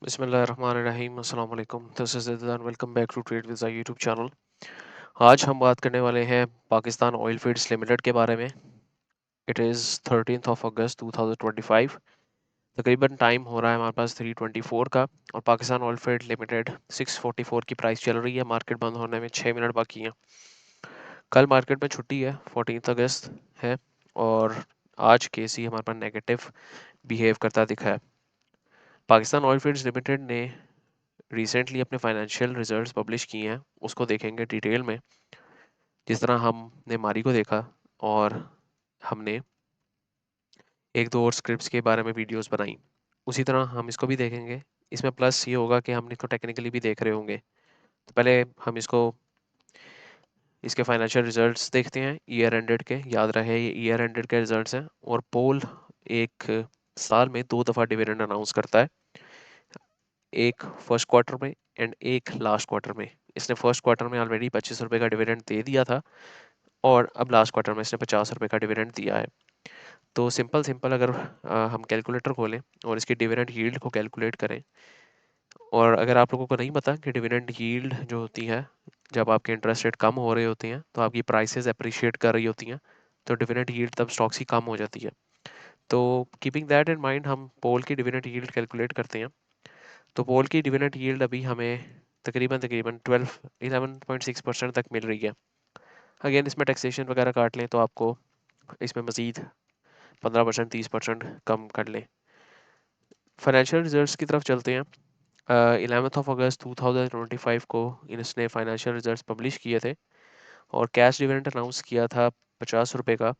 बिस्मिल्लाहिर्रहमानिर्रहीम अस्सलाम वालेकुम। This is Zaid, welcome back to Trade Wiz YouTube channel. आज हम बात करने वाले हैं पाकिस्तान ऑयल फीड्स लिमिटेड के बारे में। इट इज़ 13th ऑफ अगस्त 2025। तकरीबन टाइम हो रहा है हमारे पास 3:24 का, और पाकिस्तान ऑयल फीड लिमिटेड 644 की प्राइस चल रही है। मार्केट बंद होने में 6 मिनट बाकी हैं। कल मार्केट में छुट्टी है, 14th अगस्त है, और आज केसी हमारे पास नेगेटिव बिहेव करता दिखा है। पाकिस्तान ऑयल फीड्स लिमिटेड ने रिसेंटली अपने फाइनेंशियल रिजल्ट्स पब्लिश किए हैं, उसको देखेंगे डिटेल में। जिस तरह हमने मारी को देखा, और हमने एक दो और स्क्रिप्ट्स के बारे में वीडियोस बनाई, उसी तरह हम इसको भी देखेंगे। इसमें प्लस ये होगा कि हम इसको टेक्निकली भी देख रहे होंगे। तो पहले हम इसके फाइनेंशियल रिजल्ट्स देखते हैं ईयर एंडेड के। याद रहे ये ईयर एंडेड के रिजल्ट्स हैं, और पोल एक साल में 2 दफ़ा डिविडेंड अनाउंस करता है, एक फर्स्ट क्वार्टर में एंड एक लास्ट क्वार्टर में। इसने फर्स्ट क्वार्टर में ऑलरेडी 25 रुपये का डिविडेंड दे दिया था, और अब लास्ट क्वार्टर में इसने 50 रुपये का डिविडेंड दिया है। तो सिंपल सिंपल अगर हम कैलकुलेटर खोलें और इसकी डिविडेंड यील्ड को कैलकुलेट करें, और अगर आप लोगों को नहीं पता कि डिविडेंड यील्ड जो होती है, जब आपके इंटरेस्ट रेट कम हो रहे होते हैं तो आपकी प्राइसेस अप्रिशिएट कर रही होती हैं, तो डिविडेंड यील्ड तब स्टॉक्स की कम हो जाती है। तो कीपिंग दैट इन माइंड हम पोल की डिविडेंड यील्ड कैलकुलेट करते हैं। तो पोल की डिविडेंड यील्ड अभी हमें तकरीबन तकरीबन 11.6% तक मिल रही है। अगेन इसमें टैक्सेशन वगैरह काट लें तो आपको इसमें मज़ीद 15% 30% कम कर लें। फाइनेंशियल रिजल्ट्स की तरफ चलते हैं। 11th ऑफ अगस्त 2025 को इसने फाइनेंशियल रिजल्ट्स पब्लिश किए थे, और कैश डिविडेंड अनाउंस किया था 50 रुपये का।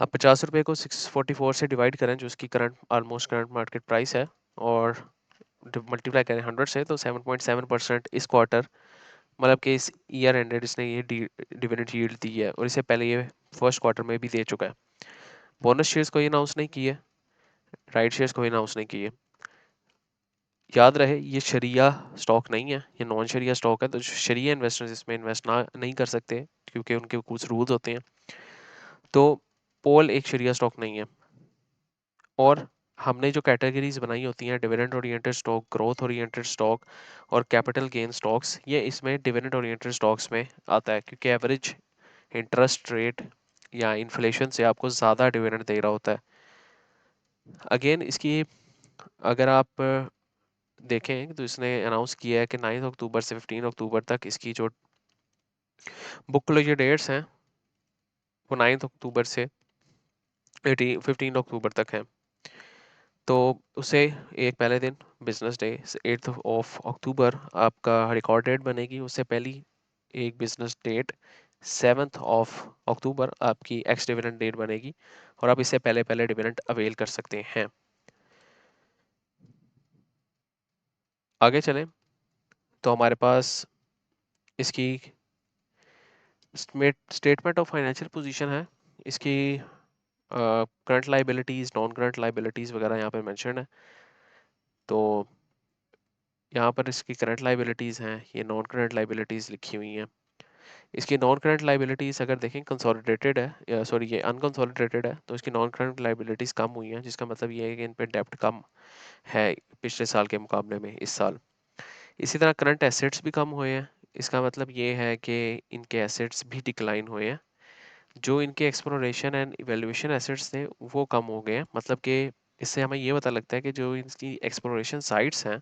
अब 50 रुपये को 644 से डिवाइड करें, जो उसकी current almost current market price है, और मल्टीप्लाई करें 100 से, तो 7.7% इस क्वार्टर, मतलब कि इस ईयर एंडेड इसने ये डिविडेंड यील्ड दी है, और इससे पहले ये फर्स्ट क्वार्टर में भी दे चुका है। बोनस शेयर्स को ये अनाउंस नहीं किए, राइट शेयर्स को अनाउंस नहीं किए। याद रहे ये शरिया स्टॉक नहीं है, ये नॉन शरिया स्टॉक है, तो शरिया इन्वेस्टर्स इसमें इन्वेस्ट ना नहीं कर सकते, क्योंकि उनके कुछ रूल्स होते हैं। तो पोल एक शरिया स्टॉक नहीं है। और हमने जो कैटेगरीज बनाई होती हैं, dividend oriented stock, growth oriented stock और कैपिटल गेन स्टॉक्स, ये इसमें डिविडेंड ओरिएंटेड स्टॉक्स में आता है, क्योंकि एवरेज इंटरेस्ट रेट या इन्फ्लेशन से आपको ज़्यादा डिविडेंड दे रहा होता है। अगेन इसकी अगर आप देखें तो इसने अनाउंस किया है कि 9 अक्टूबर से 15 अक्टूबर तक इसकी जो बुक क्लोजर डेट्स हैं वो 9 अक्टूबर से 15 अक्टूबर तक हैं। तो उसे एक पहले दिन बिजनेस डे 8 ऑफ अक्टूबर आपका रिकॉर्ड डेट बनेगी। उससे पहली एक बिजनेस डेट 7 ऑफ अक्टूबर आपकी एक्स डिविडेंड डेट बनेगी, और आप इससे पहले पहले डिविडेंड अवेल कर सकते हैं। आगे चलें तो हमारे पास इसकी स्टेटमेंट ऑफ फाइनेंशियल पोजीशन है। इसकी current liabilities, non current liabilities वगैरह यहाँ पे मेंशन है। तो यहाँ पर इसकी करंट लाइबिलिटीज़ हैं, ये नॉन करंट लाइबिलिटीज़ लिखी हुई हैं। इसकी नॉन करंट लाइबिलिटीज़ अगर देखें कंसोलिडेटेड है, या सॉरी ये अनकंसोलिडेटेड है, तो इसकी नॉन करंट लाइबिलिटीज़ कम हुई हैं, जिसका मतलब ये है कि इन पे डेप्ट कम है पिछले साल के मुकाबले में इस साल। इसी तरह करंट एसेट्स भी कम हुए हैं। इसका मतलब ये है कि इनके एसेट्स भी डिक्लाइन हुए हैं। जो इनके एक्सप्लोरेशन एंड इवेल्युएशन एसेट्स थे वो कम हो गए हैं, मतलब कि इससे हमें ये पता लगता है कि जो इनकी एक्सप्लोरेशन साइट्स हैं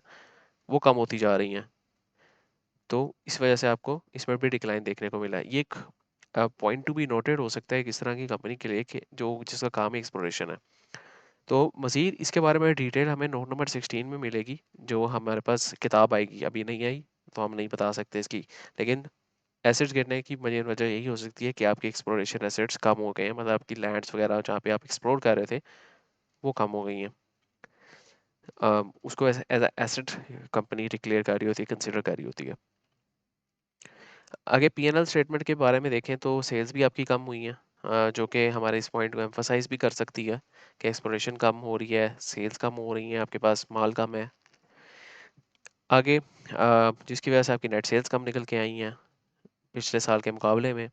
वो कम होती जा रही हैं। तो इस वजह से आपको इसमें भी डिक्लाइन देखने को मिला है। ये एक पॉइंट टू बी नोटेड हो सकता है किस तरह की कंपनी के लिए कि जो जिसका काम ही एक्सप्लोरेशन है। तो मज़ीद इसके बारे में डिटेल हमें नोट नंबर 16 में मिलेगी, जो हमारे पास किताब आएगी। अभी नहीं आई तो हम नहीं बता सकते इसकी, लेकिन एसेट्स गिरने की मेन वजह यही हो सकती है कि आपकी एक्सप्लोरेशन एसेट्स कम हो गए हैं, मतलब आपकी लैंड्स वगैरह जहाँ पे आप एक्सप्लोर कर रहे थे वो कम हो गई हैं। उसको एज एसेट कंपनी डिक्लेयर कर रही होती है, कंसिडर कर रही होती है। आगे पीएनएल स्टेटमेंट के बारे में देखें तो सेल्स भी आपकी कम हुई हैं, जो कि हमारे इस पॉइंट को एम्फोसाइज भी कर सकती है कि एक्सप्लोरेशन कम हो रही है, सेल्स कम हो रही हैं, आपके पास माल कम है। आगे जिसकी वजह से आपकी नेट सेल्स कम निकल के आई हैं पिछले साल के मुकाबले में।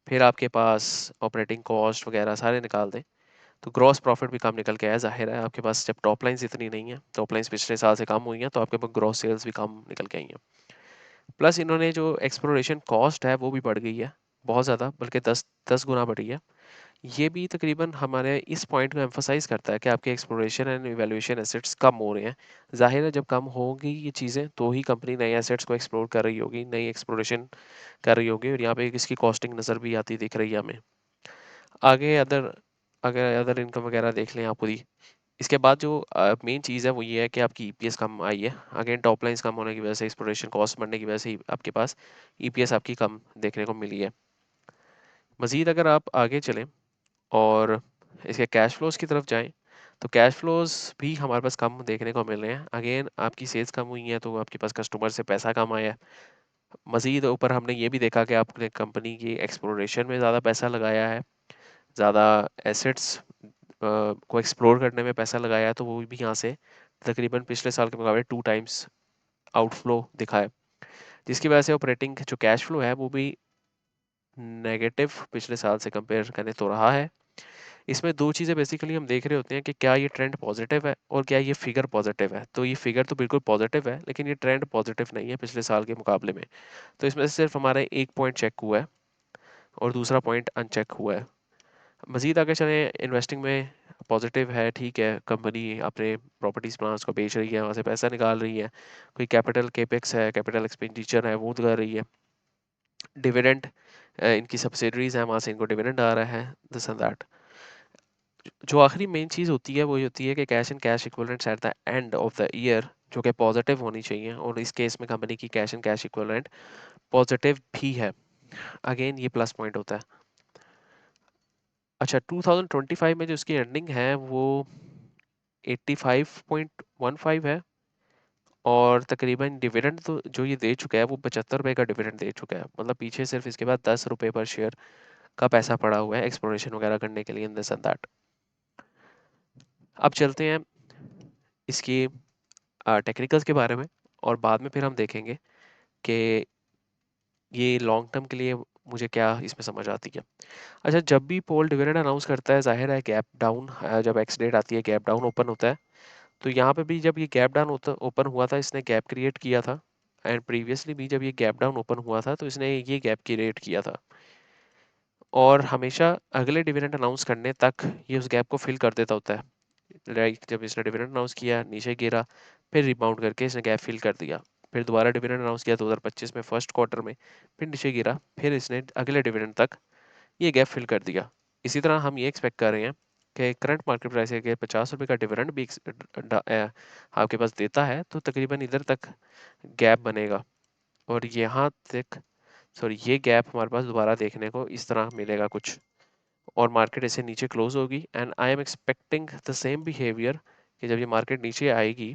फिर आपके पास ऑपरेटिंग कॉस्ट वगैरह सारे निकाल दें तो ग्रॉस प्रॉफिट भी कम निकल के आया। जाहिर है आपके पास जब टॉप लाइन्स इतनी नहीं है, टॉप लाइन्स पिछले साल से कम हुई हैं, तो आपके पास ग्रॉस सेल्स भी कम निकल के आई हैं। प्लस इन्होंने जो एक्सप्लोरेशन कॉस्ट है वो भी बढ़ गई है बहुत ज़्यादा, बल्कि 10 गुना बढ़ी है। ये भी तकरीबन हमारे इस पॉइंट को एम्फोसाइज करता है कि आपके एक्सप्लोरेशन एंड इवैल्यूएशन एसेट्स कम हो रहे हैं। जाहिर है जब कम होगी ये चीज़ें तो ही कंपनी नए एसेट्स को एक्सप्लोर कर रही होगी, नई एक्सप्लोरेशन कर रही होगी, और यहाँ पे इसकी कॉस्टिंग नज़र भी आती दिख रही है हमें। आगे अगर अदर इनकम वगैरह देख लें आप खुद ही। इसके बाद जो मेन चीज़ है वो ये है कि आपकी ईपीएस कम आई है। अगेन टॉप लाइन्स कम होने की वजह से, एक्सप्लोरेशन कॉस्ट बढ़ने की वजह से आपके पास ईपीएस आपकी कम देखने को मिली है। मज़ीद अगर आप आगे चलें और इसके कैश फ्लोज की तरफ जाएं, तो कैश फ्लोज भी हमारे पास कम देखने को मिल रहे हैं। अगेन आपकी सेल्स कम हुई है तो आपके पास कस्टमर से पैसा कम आया है। मज़ीद ऊपर हमने ये भी देखा कि आपने कंपनी की एक्सप्लोरेशन में ज़्यादा पैसा लगाया है, ज़्यादा एसेट्स को एक्सप्लोर करने में पैसा लगाया है, तो वो भी यहाँ से तकरीबन पिछले साल के मुकाबले 2 टाइम्स आउटफ्लो दिखा है, जिसकी वजह से ऑपरेटिंग जो कैश फ्लो है वो भी नेगेटिव पिछले साल से कंपेयर करें तो रहा है। इसमें दो चीज़ें बेसिकली हम देख रहे होते हैं कि क्या ये ट्रेंड पॉजिटिव है और क्या ये फिगर पॉजिटिव है। तो ये फिगर तो बिल्कुल पॉजिटिव है, लेकिन ये ट्रेंड पॉजिटिव नहीं है पिछले साल के मुकाबले में। तो इसमें से सिर्फ हमारा एक पॉइंट चेक हुआ है और दूसरा पॉइंट अनचेक हुआ है। मज़ीद आगे चलें, इन्वेस्टिंग में पॉजिटिव है, ठीक है, कंपनी अपने प्रॉपर्टीज़ प्लान्स को बेच रही है, वहाँ से पैसा निकाल रही है, कोई कैपिटल केपेक्स है, कैपिटल एक्सपेंडिचर है वो कर रही है, डिविडेंड इनकी सब्सिडरीज है वहाँ से इनको डिविडेंड आ रहा है, दिस एंड दैट। जो आखिरी मेन चीज़ होती है वो ये होती है कि cash and cash equivalents at the end of the year जो कि पॉजिटिव होनी चाहिए, और इस केस में कंपनी की cash and cash equivalent positive भी है। अगेन ये प्लस पॉइंट होता है। अच्छा, 2025 में जो इसकी अर्निंग है वो 85.15 है, और तकरीबन डिविडेंड तो जो ये दे चुका है वो 75 रुपये का डिविडेंड दे चुका है। मतलब पीछे सिर्फ इसके बाद 10 रुपये पर शेयर का पैसा पड़ा हुआ है एक्सप्लोरेशन वगैरह करने के लिए, इन दिस एंड दैट। अब चलते हैं इसकी टेक्निकल्स के बारे में, और बाद में फिर हम देखेंगे कि ये लॉन्ग टर्म के लिए मुझे क्या इसमें समझ आती है। अच्छा, जब भी पोल डिविडेंड अनाउंस करता है, जाहिर है गैप डाउन, जब एक्स डेट आती है गैप डाउन ओपन होता है। तो यहाँ पे भी जब ये गैप डाउन ओपन हुआ था, इसने गैप क्रिएट किया था, एंड प्रीवियसली भी जब ये गैप डाउन ओपन हुआ था तो इसने ये गैप क्रिएट किया था, और हमेशा अगले डिविडेंड अनाउंस करने तक ये उस गैप को फिल कर देता होता है। राइट, जब इसने डिविडेंड अनाउंस किया नीचे गिरा, फिर रिबाउंड करके इसने गैप फिल कर दिया, फिर दोबारा डिविडेंड अनाउंस किया 2025 में फर्स्ट क्वार्टर में, फिर नीचे गिरा, फिर इसने अगले डिविडेंड तक ये गैप फिल कर दिया। इसी तरह हम ये एक्सपेक्ट कर रहे हैं कि करंट मार्केट प्राइस के 50 रुपये का डिविडेंड भी आपके पास देता है, तो तकरीबन इधर तक गैप बनेगा, और यहाँ तक, सॉरी, ये गैप हमारे पास दोबारा देखने को इस तरह मिलेगा कुछ, और मार्केट ऐसे नीचे क्लोज होगी। And I am expecting the same behaviour कि जब ये मार्केट नीचे आएगी,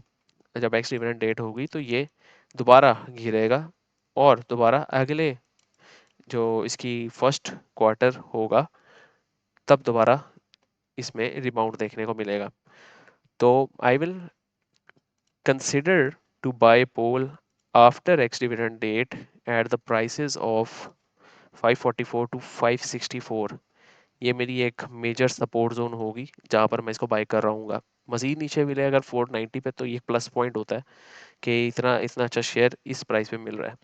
जब एक्स डिविडेंड डेट होगी, तो ये दोबारा गिरेगा, और दोबारा अगले जो इसकी फर्स्ट क्वार्टर होगा तब दोबारा इसमें रिबाउंड देखने को मिलेगा। तो I will consider to buy pole after ex dividend date at the prices of 544 to 564। ये मेरी एक मेजर सपोर्ट जोन होगी जहाँ पर मैं इसको बाय कर रहा हूँ। मजीद नीचे मिले अगर 490 पे, तो ये प्लस पॉइंट होता है कि इतना इतना अच्छा शेयर इस प्राइस पे मिल रहा है।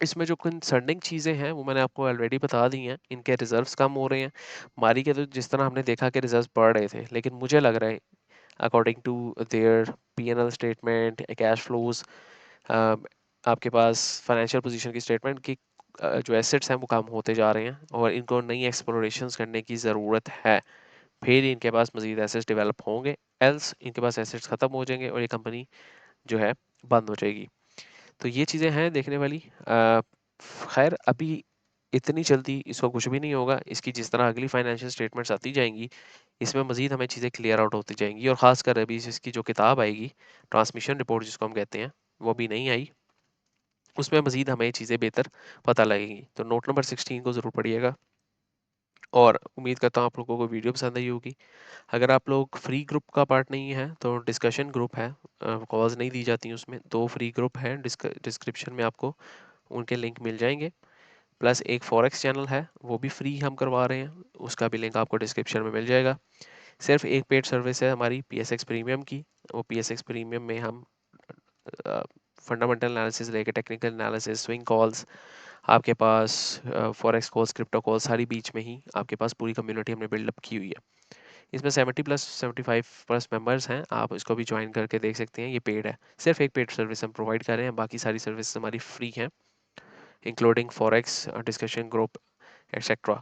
इसमें जो कंसर्निंग चीज़ें हैं वो मैंने आपको ऑलरेडी बता दी हैं। इनके रिजर्व्स कम हो रहे हैं। मारी के तो जिस तरह हमने देखा कि रिजर्व्स बढ़ रहे थे, लेकिन मुझे लग रहा है according to their P&L statement, cash flows, आपके पास फाइनेंशियल पोजीशन की स्टेटमेंट की, जो एसेट्स हैं वो कम होते जा रहे हैं, और इनको नई एक्सप्लोरेशंस करने की ज़रूरत है। फिर इनके पास मजीद एसेट्स डेवलप होंगे, एल्स इनके पास एसेट्स ख़त्म हो जाएंगे और ये कंपनी जो है बंद हो जाएगी। तो ये चीज़ें हैं देखने वाली। खैर अभी इतनी जल्दी इसको कुछ भी नहीं होगा। इसकी जिस तरह अगली फाइनेंशियल स्टेटमेंट्स आती जाएंगी, इसमें मज़ीद हमें चीज़ें क्लियर आउट होती जाएंगी, और ख़ासकर अभी इसकी जो किताब आएगी, ट्रांसमिशन रिपोर्ट जिसको हम कहते हैं, वो भी नहीं आई। उसमें मज़ीद हमें चीज़ें बेहतर पता लगेंगी। तो नोट नंबर 16 को ज़रूर पढ़िएगा, और उम्मीद करता हूँ आप लोगों को वीडियो पसंद आई होगी। अगर आप लोग फ्री ग्रुप का पार्ट नहीं है तो डिस्कशन ग्रुप है, कॉल्स नहीं दी जाती हैं उसमें। 2 फ्री ग्रुप हैं, डिस्क्रिप्शन में आपको उनके लिंक मिल जाएंगे। प्लस एक फॉरेक्स चैनल है, वो भी फ्री हम करवा रहे हैं, उसका भी लिंक आपको डिस्क्रिप्शन में मिल जाएगा। सिर्फ एक पेड सर्विस है हमारी PSX प्रीमियम की। वो PSX प्रीमियम में हम फंडामेंटल एनालिसिस लेके टेक्निकल एनालिसिस, स्विंग कॉल्स, आपके पास फॉरेक्स कॉल्स, क्रिप्टो कॉल्स, सारी बीच में ही आपके पास पूरी कम्युनिटी हमने बिल्डअप की हुई है। इसमें 75+ मेंबर्स हैं, आप इसको भी ज्वाइन करके देख सकते हैं। ये पेड है, सिर्फ एक पेड सर्विस हम प्रोवाइड कर रहे हैं, बाकी सारी सर्विस हमारी फ्री हैं, including forex discussion group etcetera.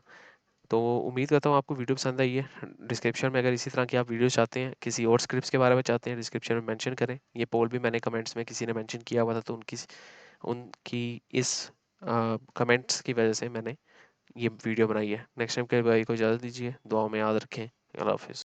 तो उम्मीद करता हूँ आपको वीडियो पसंद आई है। डिस्क्रिप्शन में अगर इसी तरह की आप वीडियो चाहते हैं, किसी और स्क्रिप्ट्स के बारे में चाहते हैं, डिस्क्रिप्शन में मेंशन करें। ये पोल भी मैंने कमेंट्स में किसी ने मेंशन किया हुआ था, तो उनकी इस कमेंट्स की वजह से मैंने ये वीडियो बनाई है। नेक्स्ट टाइम के भाई को इजाज़त दीजिए, दुआओं में याद रखें। अल्लाह हाफिज़।